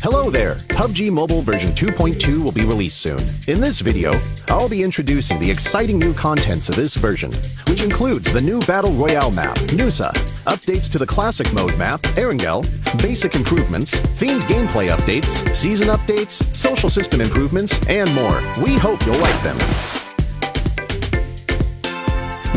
Hello there! PUBG Mobile version 2.2 will be released soon. In this video, I'll be introducing the exciting new contents of this version, which includes the new Battle Royale map, Nusa, updates to the Classic Mode map, Erangel, basic improvements, themed gameplay updates, season updates, social system improvements, and more. We hope you'll like them.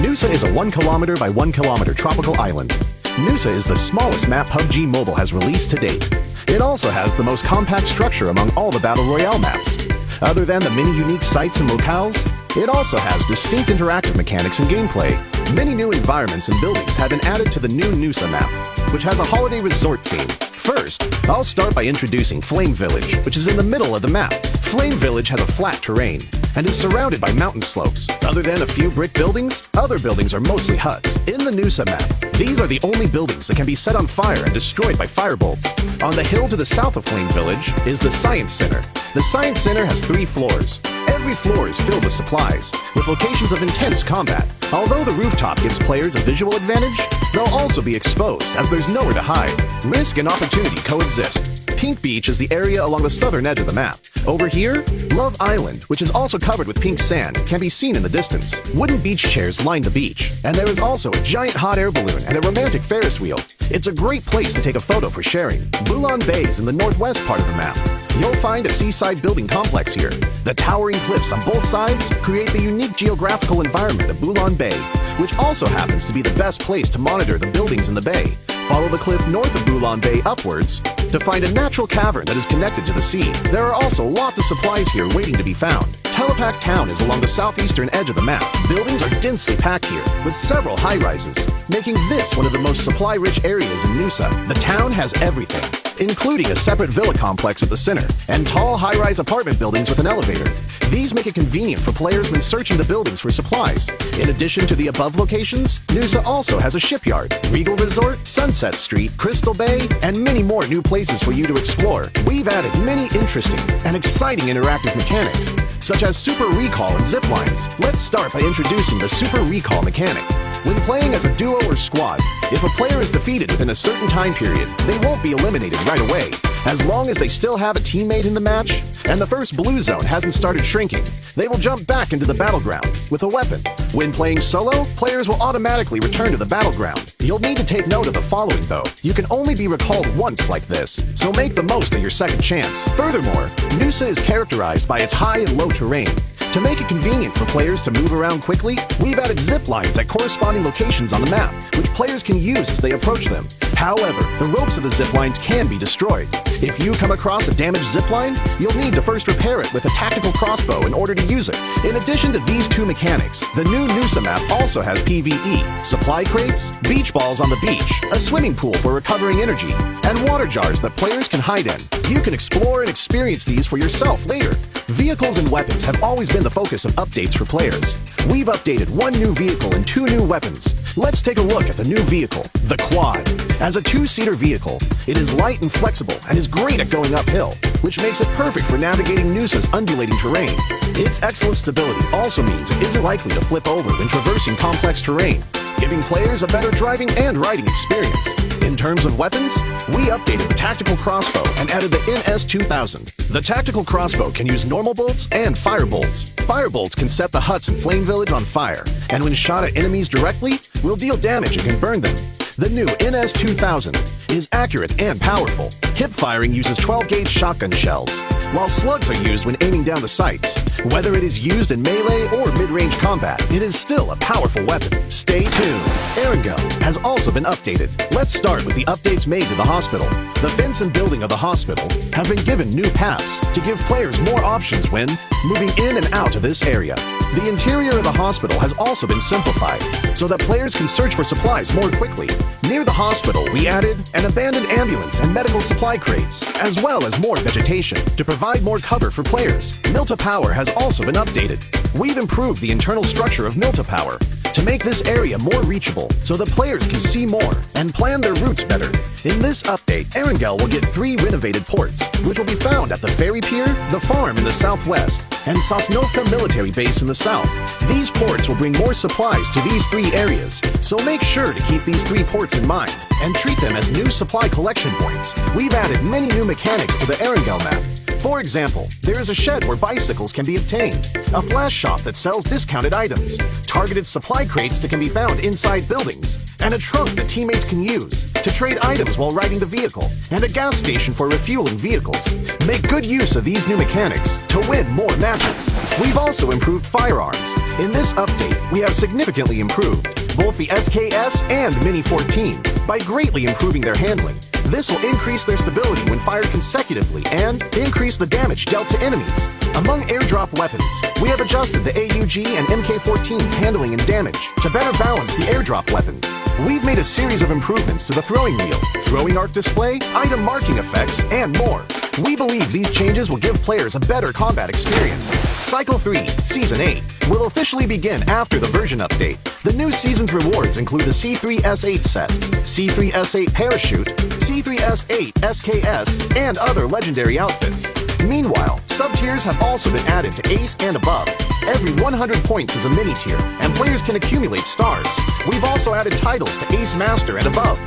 Nusa is a 1 kilometer by 1 kilometer tropical island. Nusa is the smallest map PUBG Mobile has released to date. It also has the most compact structure among all the Battle Royale maps. Other than the many unique sites and locales, it also has distinct interactive mechanics and gameplay. Many new environments and buildings have been added to the new Nusa map, which has a holiday resort theme. First, I'll start by introducing Flame Village, which is in the middle of the map. Flame Village has a flat terrain and is surrounded by mountain slopes. Other than a few brick buildings, other buildings are mostly huts. In the Nusa map, these are the only buildings that can be set on fire and destroyed by firebolts. On the hill to the south of Flame Village is the Science Center. The Science Center has 3 floors. Every floor is filled with supplies, with locations of intense combat. Although the rooftop gives players a visual advantage, they'll also be exposed as there's nowhere to hide. Risk and opportunity coexist. Pink Beach is the area along the southern edge of the map. Over here, Love Island, which is also covered with pink sand, can be seen in the distance. Wooden beach chairs line the beach, and there is also a giant hot air balloon and a romantic Ferris wheel. It's a great place to take a photo for sharing. Bulan Bay is in the northwest part of the map. You'll find a seaside building complex here. The towering cliffs on both sides create the unique geographical environment of Bulan Bay, which also happens to be the best place to monitor the buildings in the bay. Follow the cliff north of Bulan Bay upwards to find a natural cavern that is connected to the sea. There are also lots of supplies here waiting to be found. Telepak Town is along the southeastern edge of the map. Buildings are densely packed here, with several high-rises, making this one of the most supply-rich areas in Nusa. The town has everything, including a separate villa complex at the center, and tall high-rise apartment buildings with an elevator. These make it convenient for players when searching the buildings for supplies. In addition to the above locations, Nusa also has a shipyard, Regal Resort, Sunset Street, Crystal Bay, and many more new places for you to explore. We've added many interesting and exciting interactive mechanics, such as Super Recall and zip lines. Let's start by introducing the Super Recall mechanic. When playing as a duo or squad, if a player is defeated within a certain time period, they won't be eliminated right away. As long as they still have a teammate in the match, and the first blue zone hasn't started shrinking, they will jump back into the battleground with a weapon. When playing solo, players will automatically return to the battleground. You'll need to take note of the following though. You can only be recalled once like this, so make the most of your second chance. Furthermore, Nusa is characterized by its high and low terrain. To make it convenient for players to move around quickly, we've added zip lines at corresponding locations on the map, which players can use as they approach them. However, the ropes of the zip lines can be destroyed. If you come across a damaged zip line, you'll need to first repair it with a tactical crossbow in order to use it. In addition to these 2 mechanics, the new Nusa map also has PvE, supply crates, beach balls on the beach, a swimming pool for recovering energy, and water jars that players can hide in. You can explore and experience these for yourself later. Vehicles and weapons have always been the focus of updates for players. We've updated 1 new vehicle and 2 new weapons. Let's take a look at the new vehicle, the Quad. As a 2-seater vehicle, it is light and flexible and is great at going uphill, which makes it perfect for navigating Nusa's undulating terrain. Its excellent stability also means it isn't likely to flip over when traversing complex terrain, giving players a better driving and riding experience. In terms of weapons, we updated the tactical crossbow and added the NS-2000. The tactical crossbow can use normal bolts and fire bolts. Fire bolts can set the huts in Flame Village on fire, and when shot at enemies directly, will deal damage and can burn them. The new NS-2000 is accurate and powerful. Hip firing uses 12-gauge shotgun shells, while slugs are used when aiming down the sights. Whether it is used in melee or mid-range combat, it is still a powerful weapon. Stay tuned. Erangel has also been updated. Let's start with the updates made to the hospital. The fence and building of the hospital have been given new paths to give players more options when moving in and out of this area. The interior of the hospital has also been simplified so that players can search for supplies more quickly. Near the hospital, we added an abandoned ambulance and medical supply crates, as well as more vegetation to provide more cover for players. Milta Power has also been updated. We've improved the internal structure of Milta Power. to make this area more reachable so the players can see more and plan their routes better. In this update, Erangel will get 3 renovated ports, which will be found at the ferry pier, the farm in the southwest, and Sosnovka military base in the south. These ports will bring more supplies to these 3 areas, so make sure to keep these 3 ports in mind and treat them as new supply collection points. We've added many new mechanics to the Erangel map. For example, there is a shed where bicycles can be obtained, a flash shop that sells discounted items, targeted supply crates that can be found inside buildings, and a trunk that teammates can use to trade items while riding the vehicle, and a gas station for refueling vehicles. Make good use of these new mechanics to win more matches. We've also improved firearms. In this update, we have significantly improved both the SKS and Mini 14 by greatly improving their handling. This will increase their stability when fired consecutively and increase the damage dealt to enemies. Among airdrop weapons, we have adjusted the AUG and MK14's handling and damage to better balance the airdrop weapons. We've made a series of improvements to the throwing wheel, throwing arc display, item marking effects, and more. We believe these changes will give players a better combat experience. Cycle 3, Season 8, will officially begin after the version update. The new season's rewards include the C3S8 set, C3S8 parachute, C3S8 SKS, and other legendary outfits. Meanwhile, sub-tiers have also been added to Ace and above. Every 100 points is a mini-tier, and players can accumulate stars. We've also added titles to Ace Master and above.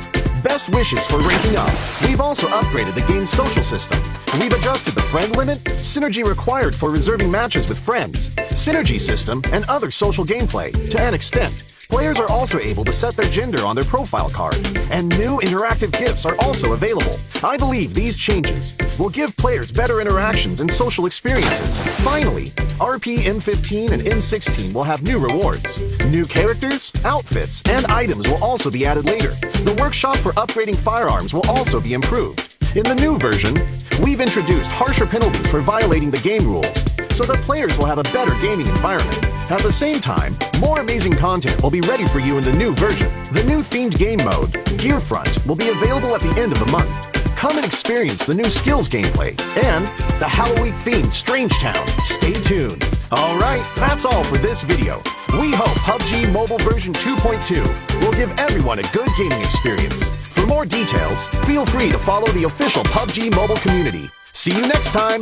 Best wishes for ranking up. We've also upgraded the game's social system. We've adjusted the friend limit, synergy required for reserving matches with friends, synergy system, and other social gameplay to an extent. Players are also able to set their gender on their profile card, and new interactive gifts are also available. I believe these changes will give players better interactions and social experiences. Finally, RP N15 and N16 will have new rewards. New characters, outfits, and items will also be added later. The workshop for upgrading firearms will also be improved. In the new version, we've introduced harsher penalties for violating the game rules, so that players will have a better gaming environment. At the same time, more amazing content will be ready for you in the new version. The new themed game mode, Gearfront, will be available at the end of the month. Come and experience the new skills gameplay and the Halloween-themed Strange Town. Stay tuned. Alright, that's all for this video. We hope PUBG Mobile version 2.2 will give everyone a good gaming experience. For more details, feel free to follow the official PUBG Mobile community. See you next time!